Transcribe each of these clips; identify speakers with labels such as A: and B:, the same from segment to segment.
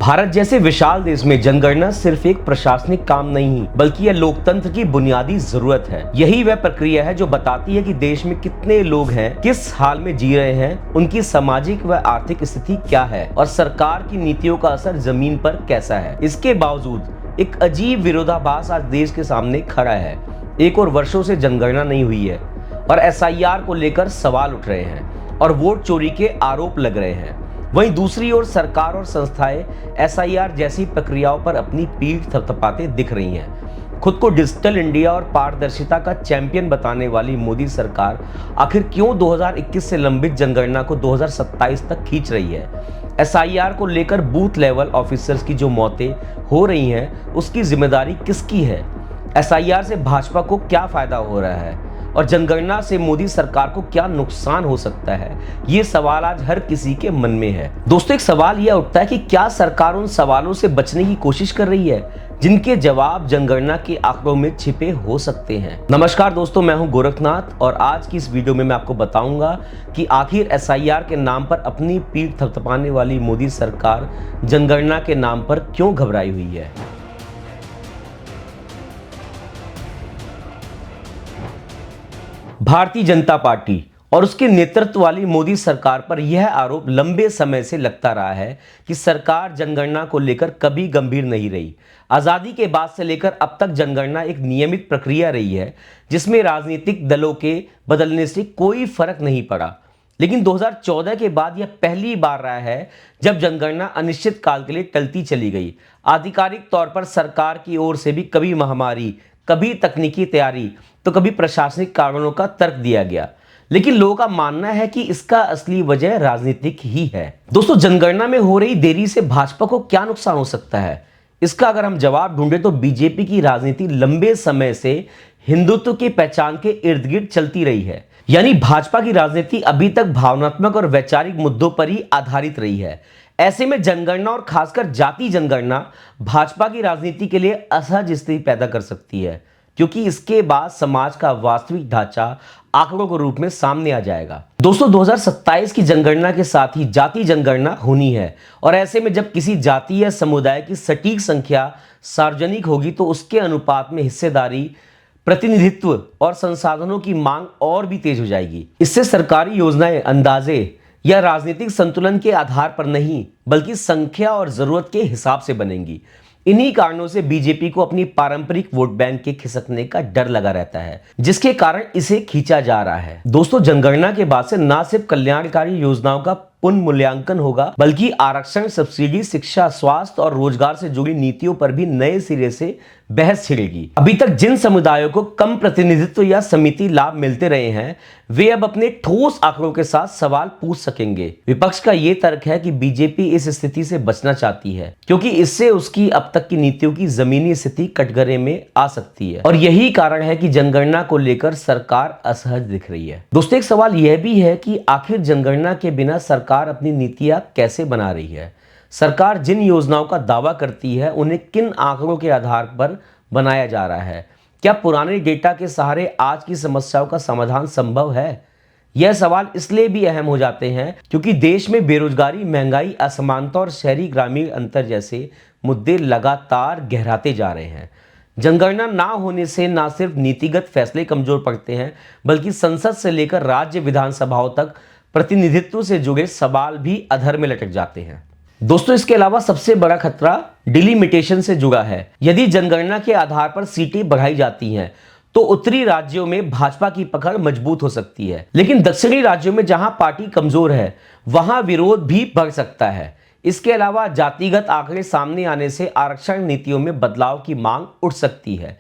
A: भारत जैसे विशाल देश में जनगणना सिर्फ एक प्रशासनिक काम नहीं बल्कि यह लोकतंत्र की बुनियादी जरूरत है। यही वह प्रक्रिया है जो बताती है कि देश में कितने लोग हैं, किस हाल में जी रहे हैं, उनकी सामाजिक व आर्थिक स्थिति क्या है और सरकार की नीतियों का असर जमीन पर कैसा है। इसके बावजूद एक अजीब विरोधाभास आज देश के सामने खड़ा है। एक और वर्षों से जनगणना नहीं हुई है और एसआईआर को लेकर सवाल उठ रहे हैं और वोट चोरी के आरोप लग रहे हैं। वहीं दूसरी ओर सरकार और संस्थाएं एसआईआर जैसी प्रक्रियाओं पर अपनी पीठ थपथपाते दिख रही हैं। खुद को डिजिटल इंडिया और पारदर्शिता का चैंपियन बताने वाली मोदी सरकार आखिर क्यों 2021 से लंबित जनगणना को 2027 तक खींच रही है? एसआईआर को लेकर बूथ लेवल ऑफिसर्स की जो मौतें हो रही हैं, उसकी जिम्मेदारी किसकी है? एसआईआर से भाजपा को क्या फायदा हो रहा है और जनगणना से मोदी सरकार को क्या नुकसान हो सकता है? ये सवाल आज हर किसी के मन में है। दोस्तों, एक सवाल यह उठता है कि क्या सरकार उन सवालों से बचने की कोशिश कर रही है जिनके जवाब जनगणना के आंकड़ों में छिपे हो सकते हैं? नमस्कार दोस्तों, मैं हूं गोरखनाथ और आज की इस वीडियो में मैं आपको बताऊंगा कि आखिर एसआईआर के नाम पर अपनी पीठ थपथपाने वाली मोदी सरकार जनगणना के नाम पर क्यों घबराई हुई है। भारतीय जनता पार्टी और उसके नेतृत्व वाली मोदी सरकार पर यह आरोप लंबे समय से लगता रहा है कि सरकार जनगणना को लेकर कभी गंभीर नहीं रही। आज़ादी के बाद से लेकर अब तक जनगणना एक नियमित प्रक्रिया रही है जिसमें राजनीतिक दलों के बदलने से कोई फर्क नहीं पड़ा। लेकिन 2014 के बाद यह पहली बार रहा है जब जनगणना अनिश्चित काल के लिए टलती चली गई। आधिकारिक तौर पर सरकार की ओर से भी कभी महामारी, कभी तकनीकी तैयारी तो कभी प्रशासनिक कारणों का तर्क दिया गया, लेकिन लोगों का मानना है कि इसका असली वजह राजनीतिक ही है। दोस्तों, जनगणना में हो रही देरी से भाजपा को क्या नुकसान हो सकता है? इसका अगर हम जवाब ढूंढें तो बीजेपी की राजनीति लंबे समय से हिंदुत्व की पहचान के इर्द गिर्द चलती रही है। यानी भाजपा की राजनीति अभी तक भावनात्मक और वैचारिक मुद्दों पर ही आधारित रही है। ऐसे में जनगणना और खासकर जाति जनगणना भाजपा की राजनीति के लिए असहज स्थिति पैदा कर सकती है, क्योंकि इसके बाद समाज का वास्तविक ढांचा आंकड़ों के रूप में सामने आ जाएगा। दोस्तों, 2027 की जनगणना के साथ ही जाति जनगणना होनी है और ऐसे में जब किसी जाति या समुदाय की सटीक संख्या सार्वजनिक होगी तो उसके अनुपात में हिस्सेदारी, प्रतिनिधित्व और संसाधनों की मांग और भी तेज हो जाएगी। इससे सरकारी योजनाएं अंदाजे या राजनीतिक संतुलन के आधार पर नहीं बल्कि संख्या और जरूरत के हिसाब से बनेंगी। इन्हीं कारणों से बीजेपी को अपनी पारंपरिक वोट बैंक के खिसकने का डर लगा रहता है, जिसके कारण इसे खींचा जा रहा है। दोस्तों, जनगणना के बाद से न सिर्फ कल्याणकारी योजनाओं का पुनर्मूल्यांकन होगा बल्कि आरक्षण, सब्सिडी, शिक्षा, स्वास्थ्य और रोजगार से जुड़ी नीतियों पर भी नए सिरे से बहस छिड़ेगी। अभी तक जिन समुदायों को कम प्रतिनिधित्व या समिति लाभ मिलते रहे हैं, वे अब अपने ठोस आंकड़ों के साथ सवाल पूछ सकेंगे। विपक्ष का यह तर्क है कि बीजेपी इस स्थिति से बचना चाहती है क्योंकि इससे उसकी अब तक की नीतियों की जमीनी स्थिति कटघरे में आ सकती है और यही कारण है कि जनगणना को लेकर सरकार असहज दिख रही है। दोस्तों, एक सवाल यह भी है कि आखिर जनगणना के बिना सरकार अपनी नीतियां कैसे बना रही है? सरकार जिन योजनाओं का दावा करती है उन्हें किन आंकड़ों के आधार पर बनाया जा रहा है? क्या पुराने डेटा के सहारे आज की समस्याओं का समाधान संभव है? यह सवाल इसलिए भी अहम हो जाते हैं क्योंकि देश में बेरोजगारी, महंगाई, असमानता और शहरी ग्रामीण अंतर जैसे मुद्दे लगातार गहराते जा रहे हैं। जनगणना ना होने से न सिर्फ नीतिगत फैसले कमजोर पड़ते हैं बल्कि संसद से लेकर राज्य विधानसभाओं तक प्रतिनिधित्व से जुड़े सवाल भी अधर में लटक जाते हैं। दोस्तों, इसके अलावा सबसे बड़ा खतरा डिलिमिटेशन से जुड़ा है। यदि जनगणना के आधार पर सीटें बढ़ाई जाती हैं तो उत्तरी राज्यों में भाजपा की पकड़ मजबूत हो सकती है, लेकिन दक्षिणी राज्यों में जहां पार्टी कमजोर है वहां विरोध भी बढ़ सकता है। इसके अलावा जातिगत आंकड़े सामने आने से आरक्षण नीतियों में बदलाव की मांग उठ सकती है।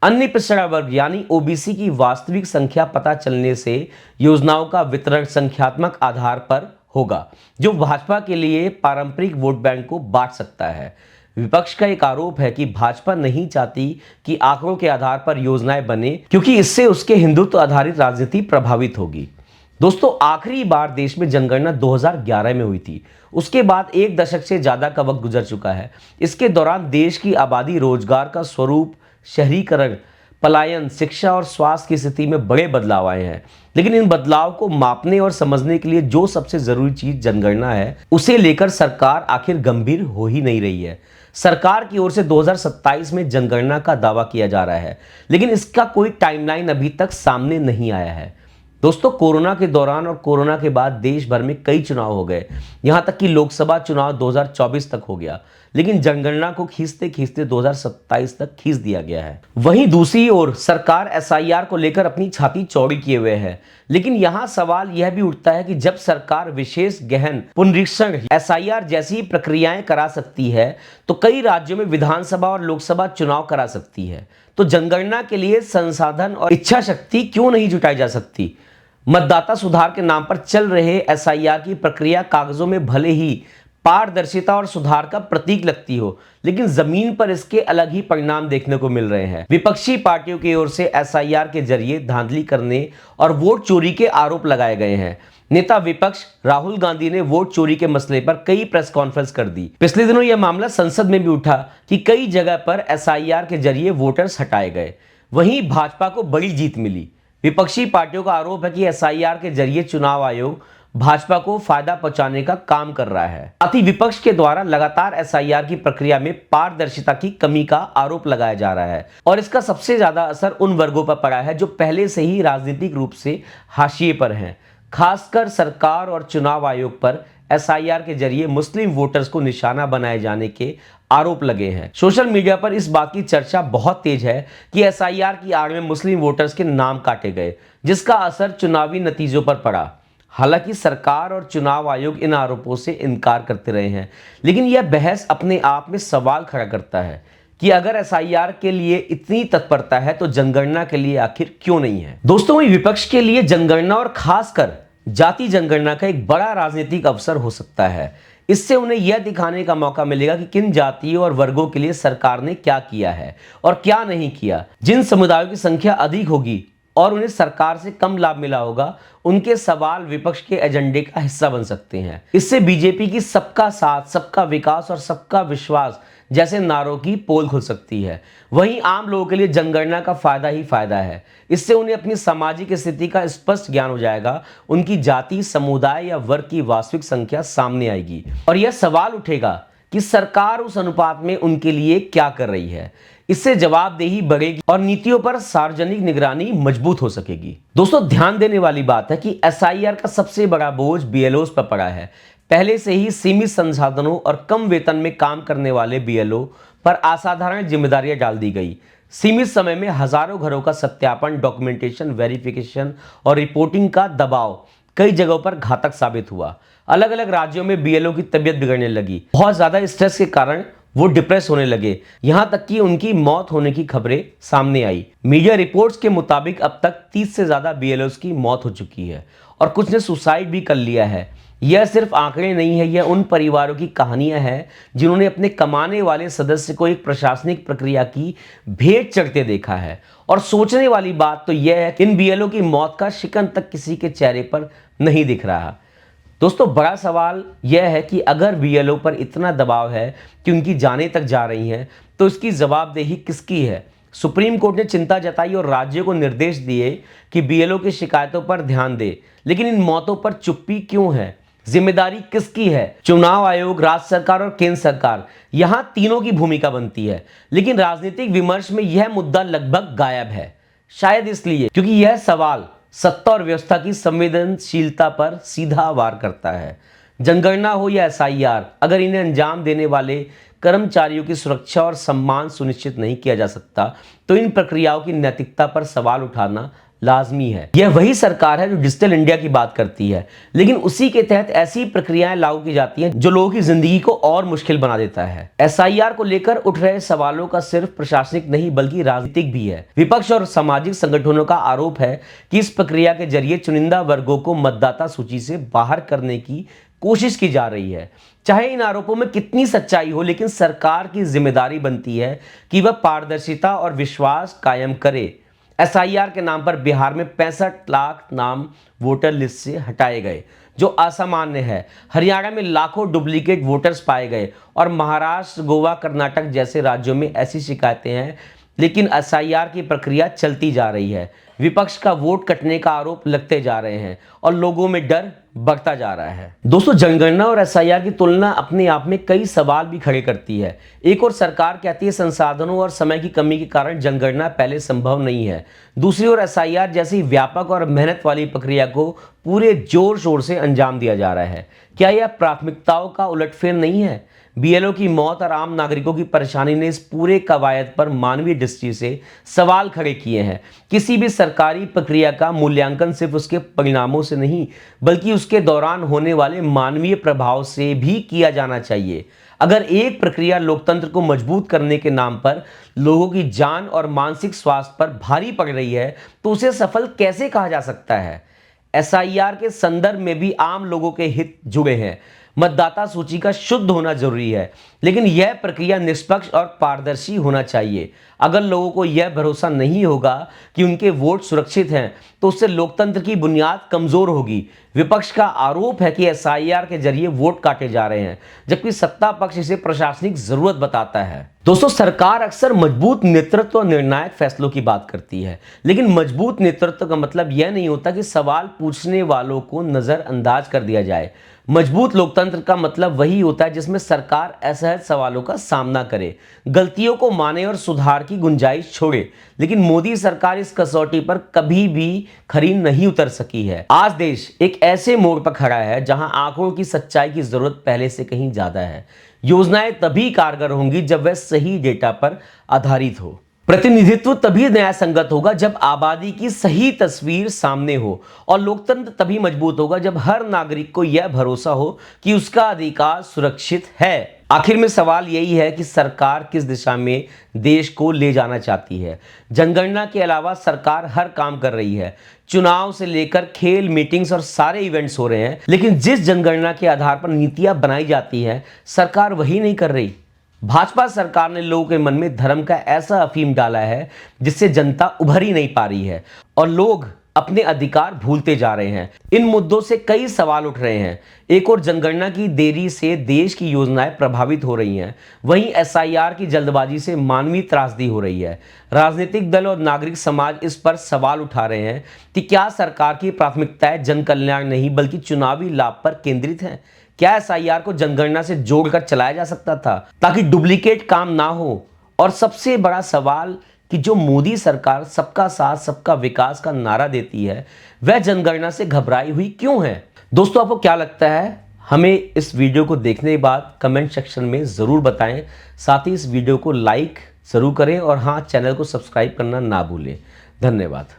A: अन्य पिछड़ा वर्ग यानी ओबीसी की वास्तविक संख्या पता चलने से योजनाओं का वितरण संख्यात्मक आधार पर होगा, जो भाजपा के लिए पारंपरिक वोट बैंक को बांट सकता है। विपक्ष का एक आरोप है कि भाजपा नहीं चाहती कि आंकड़ों के आधार पर योजनाएं बने क्योंकि इससे उसके हिंदुत्व आधारित राजनीति प्रभावित होगी। दोस्तों, आखिरी बार देश में जनगणना 2011 में हुई थी। उसके बाद एक दशक से ज्यादा का वक्त गुजर चुका है। इसके दौरान देश की आबादी, रोजगार का स्वरूप, शहरीकरण, पलायन, शिक्षा और स्वास्थ्य की स्थिति में बड़े बदलाव आए हैं। लेकिन इन बदलाव को मापने और समझने के लिए जो सबसे जरूरी चीज जनगणना है, उसे लेकर सरकार आखिर गंभीर हो ही नहीं रही है। सरकार की ओर से 2027 में जनगणना का दावा किया जा रहा है, लेकिन इसका कोई टाइमलाइन अभी तक सामने नहीं आया है। दोस्तों, कोरोना के दौरान और कोरोना के बाद देश भर में कई चुनाव हो गए, यहां तक कि लोकसभा चुनाव 2024 तक हो गया, लेकिन जनगणना को खींचते खींचते 2027 तक खींच दिया गया है। वहीं दूसरी ओर सरकार एसआईआर को लेकर अपनी छाती चौड़ी किए हुए है, लेकिन यहां सवाल यह भी उठता है कि जब सरकार विशेष गहन पुनरीक्षण एसआईआर जैसी प्रक्रियाएं करा सकती है, तो कई राज्यों में विधानसभा और लोकसभा चुनाव करा सकती है, तो जनगणना के लिए संसाधन और इच्छा शक्ति क्यों नहीं जुटाई जा सकती? मतदाता सुधार के नाम पर चल रहे एसआईआर की प्रक्रिया कागजों में भले ही पारदर्शिता और सुधार का प्रतीक लगती हो, लेकिन जमीन पर इसके अलग ही परिणाम देखने को मिल रहे हैं। विपक्षी पार्टियों की ओर से एसआईआर के जरिए धांधली करने और वोट चोरी के आरोप लगाए गए हैं। नेता विपक्ष राहुल गांधी ने वोट चोरी के मसले पर कई प्रेस कॉन्फ्रेंस कर दी। पिछले दिनों यह मामला संसद में भी उठा कि कई जगह पर एसआईआर के जरिए वोटर्स हटाए गए। वहीं भाजपा को बड़ी जीत मिली। विपक्षी पार्टियों का आरोप है कि एसआईआर के जरिए चुनाव आयोग भाजपा को फायदा पहुंचाने का काम कर रहा है। साथ ही विपक्ष के द्वारा लगातार एसआईआर की प्रक्रिया में पारदर्शिता की कमी का आरोप लगाया जा रहा है, और इसका सबसे ज्यादा असर उन वर्गों पर पड़ा है जो पहले से ही राजनीतिक रूप से हाशिए पर हैं। खासकर सरकार और चुनाव आयोग पर एसआईआर के जरिए मुस्लिम वोटर्स को निशाना बनाए जाने के आरोप लगे हैं। सोशल मीडिया पर इस बात की चर्चा बहुत तेज है कि एसआईआर की आड़ में मुस्लिम वोटर्स के नाम काटे गए, जिसका असर चुनावी नतीजों पर पड़ा। हालांकि सरकार और चुनाव आयोग इन आरोपों से इनकार करते रहे हैं, लेकिन यह बहस अपने आप में सवाल खड़ा करता है कि अगर एसआईआर के लिए इतनी तत्परता है तो जनगणना के लिए आखिर क्यों नहीं है। दोस्तों, विपक्ष के लिए जनगणना और खासकर जाति जनगणना का एक बड़ा राजनीतिक अवसर हो सकता है। इससे उन्हें यह दिखाने का मौका मिलेगा कि किन जातियों और वर्गों के लिए सरकार ने क्या किया है और क्या नहीं किया। जिन समुदायों की संख्या अधिक होगी और उन्हें सरकार से कम लाभ मिला होगा, उनके सवाल विपक्ष के एजेंडे का हिस्सा बन सकते हैं। इससे बीजेपी की सबका साथ, सबका विकास और सबका विश्वास जैसे नारों की पोल खुल सकती है। वहीं आम लोगों के लिए जनगणना का फायदा ही फायदा है। इससे उन्हें अपनी सामाजिक स्थिति का स्पष्ट ज्ञान हो जाएगा, उनकी जाति, समुदाय या वर्ग की वास्तविक संख्या सामने आएगी, और यह सवाल उठेगा कि सरकार उस अनुपात में उनके लिए क्या कर रही है। इससे जवाबदेही बढ़ेगी और नीतियों पर सार्वजनिक निगरानी मजबूत हो सकेगी। दोस्तों, ध्यान देने वाली बात है कि एसआईआर का सबसे बड़ा बोझ बीएलओस पर पड़ा है। पहले से ही सीमित संसाधनों और कम वेतन में काम करने वाले बीएलओ पर असाधारण जिम्मेदारियां डाल दी गई। सीमित समय में हजारों घरों का सत्यापन, डॉक्यूमेंटेशन, वेरिफिकेशन और रिपोर्टिंग का दबाव कई जगहों पर घातक साबित हुआ। अलग अलग राज्यों में बीएलओ की तबीयत बिगड़ने लगी। बहुत ज्यादा स्ट्रेस के कारण वो डिप्रेस होने लगे, यहां तक कि उनकी मौत होने की खबरें सामने आई। मीडिया रिपोर्ट्स के मुताबिक अब तक 30 से ज्यादा बीएलओस की मौत हो चुकी है और कुछ ने सुसाइड भी कर लिया है। यह सिर्फ आंकड़े नहीं है, यह उन परिवारों की कहानियां हैं जिन्होंने अपने कमाने वाले सदस्य को एक प्रशासनिक प्रक्रिया की भेंट चढ़ते देखा है। और सोचने वाली बात तो यह है कि इन बीएलओ की मौत का शिकन तक किसी के चेहरे पर नहीं दिख रहा। दोस्तों, बड़ा सवाल यह है कि अगर बीएलओ पर इतना दबाव है कि उनकी जानें तक जा रही हैं, तो इसकी जवाबदेही किसकी है? सुप्रीम कोर्ट ने चिंता जताई और राज्यों को निर्देश दिए कि बीएलओ की शिकायतों पर ध्यान दे, लेकिन इन मौतों पर चुप्पी क्यों है? जिम्मेदारी किसकी है? चुनाव आयोग, राज्य सरकार और केंद्र सरकार, यहां तीनों की भूमिका बनती है, लेकिन राजनीतिक विमर्श में यह मुद्दा लगभग गायब है। शायद इसलिए क्योंकि यह सवाल सत्ता और व्यवस्था की संवेदनशीलता पर सीधा वार करता है। जनगणना हो या एसआईआर, अगर इन्हें अंजाम देने वाले कर्मचारियों की सुरक्षा और सम्मान सुनिश्चित नहीं किया जा सकता, तो इन प्रक्रियाओं की नैतिकता पर सवाल उठाना लाजमी है। यह वही सरकार है जो डिजिटल इंडिया की बात करती है, लेकिन उसी के तहत ऐसी प्रक्रियाएं लागू की जाती हैं जो लोगों की जिंदगी को और मुश्किल बना देता है। एसआईआर को लेकर उठ रहे सवालों का सिर्फ प्रशासनिक नहीं बल्कि राजनीतिक भी है। विपक्ष और सामाजिक संगठनों का आरोप है कि इस प्रक्रिया के जरिए चुनिंदा वर्गों को मतदाता सूची से बाहर करने की कोशिश की जा रही है। चाहे इन आरोपों में कितनी सच्चाई हो, लेकिन सरकार की जिम्मेदारी बनती है कि वह पारदर्शिता और विश्वास कायम करे। एसआईआर के नाम पर बिहार में 65 लाख नाम वोटर लिस्ट से हटाए गए, जो असामान्य है। हरियाणा में लाखों डुप्लीकेट वोटर्स पाए गए और महाराष्ट्र, गोवा, कर्नाटक जैसे राज्यों में ऐसी शिकायतें हैं लेकिन एसआईआर की प्रक्रिया चलती जा रही है। विपक्ष का वोट कटने का आरोप लगते जा रहे हैं और लोगों में डर बढ़ता जा रहा है। दोस्तों, जनगणना और एसआईआर की तुलना अपने आप में कई सवाल भी खड़े करती है। एक और सरकार कहती है संसाधनों और समय की कमी के कारण जनगणना पहले संभव नहीं है। दूसरी ओर एसआईआर जैसी व्यापक और मेहनत वाली प्रक्रिया को पूरे जोर शोर से अंजाम दिया जा रहा है। क्या यह प्राथमिकताओं का उलटफेर नहीं है? बीएलओ की मौत और आम नागरिकों की परेशानी ने इस पूरे कवायद पर मानवीय दृष्टि से सवाल खड़े किए हैं। किसी भी सरकारी प्रक्रिया का मूल्यांकन सिर्फ उसके परिणामों से नहीं, बल्कि उसके दौरान होने वाले मानवीय प्रभाव से भी किया जाना चाहिए। अगर एक प्रक्रिया लोकतंत्र को मजबूत करने के नाम पर लोगों की जान और मानसिक स्वास्थ्य पर भारी पड़ रही है, तो उसे सफल कैसे कहा जा सकता है? एसआईआर के संदर्भ में भी आम लोगों के हित जुड़े हैं। मतदाता सूची का शुद्ध होना जरूरी है, लेकिन यह प्रक्रिया निष्पक्ष और पारदर्शी होना चाहिए। अगर लोगों को यह भरोसा नहीं होगा कि उनके वोट सुरक्षित हैं, तो उससे लोकतंत्र की बुनियाद कमजोर होगी। विपक्ष का आरोप है कि एसआईआर के जरिए वोट काटे जा रहे हैं, जबकि सत्ता पक्ष इसे प्रशासनिक जरूरत बताता है। दोस्तों, सरकार अक्सर मजबूत नेतृत्व और निर्णायक फैसलों की बात करती है, लेकिन मजबूत नेतृत्व का मतलब यह नहीं होता कि सवाल पूछने वालों को नजरअंदाज कर दिया जाए। मजबूत लोकतंत्र का मतलब वही होता है जिसमें सरकार असहज सवालों का सामना करे, गलतियों को माने और सुधार की गुंजाइश छोड़े। लेकिन मोदी सरकार इस कसौटी पर कभी भी खरी नहीं उतर सकी है। आज देश एक ऐसे मोड़ पर खड़ा है जहां आंकड़ों की सच्चाई की जरूरत पहले से कहीं ज्यादा है। योजनाएं तभी कारगर होंगी जब वह सही डेटा पर आधारित हो। प्रतिनिधित्व तभी न्याय संगत होगा जब आबादी की सही तस्वीर सामने हो, और लोकतंत्र तभी मजबूत होगा जब हर नागरिक को यह भरोसा हो कि उसका अधिकार सुरक्षित है। आखिर में सवाल यही है कि सरकार किस दिशा में देश को ले जाना चाहती है। जनगणना के अलावा सरकार हर काम कर रही है। चुनाव से लेकर खेल, मीटिंग्स और सारे इवेंट्स हो रहे हैं, लेकिन जिस जनगणना के आधार पर नीतियां बनाई जाती हैं, सरकार वही नहीं कर रही। भाजपा सरकार ने लोगों के मन में धर्म का ऐसा अफीम डाला है जिससे जनता उभर ही नहीं पा रही है और लोग अपने अधिकार भूलते जा रहे हैं। इन मुद्दों से कई सवाल उठ रहे हैं। एक और जनगणना की देरी से देश की योजनाएं प्रभावित हो रही हैं, वहीं एसआईआर की जल्दबाजी से मानवीय त्रासदी हो रही है। राजनीतिक दल और नागरिक समाज इस पर सवाल उठा रहे हैं कि क्या सरकार की प्राथमिकताएं जन कल्याण नहीं बल्कि चुनावी लाभ पर केंद्रित हैं? क्या एसआईआर को जनगणना से जोड़कर चलाया जा सकता था ताकि डुप्लीकेट काम ना हो? और सबसे बड़ा सवाल कि जो मोदी सरकार सबका साथ सबका विकास का नारा देती है, वह जनगणना से घबराई हुई क्यों है? दोस्तों, आपको क्या लगता है? हमें इस वीडियो को देखने के बाद कमेंट सेक्शन में ज़रूर बताएं। साथ ही इस वीडियो को लाइक ज़रूर करें और हाँ, चैनल को सब्सक्राइब करना ना भूलें। धन्यवाद।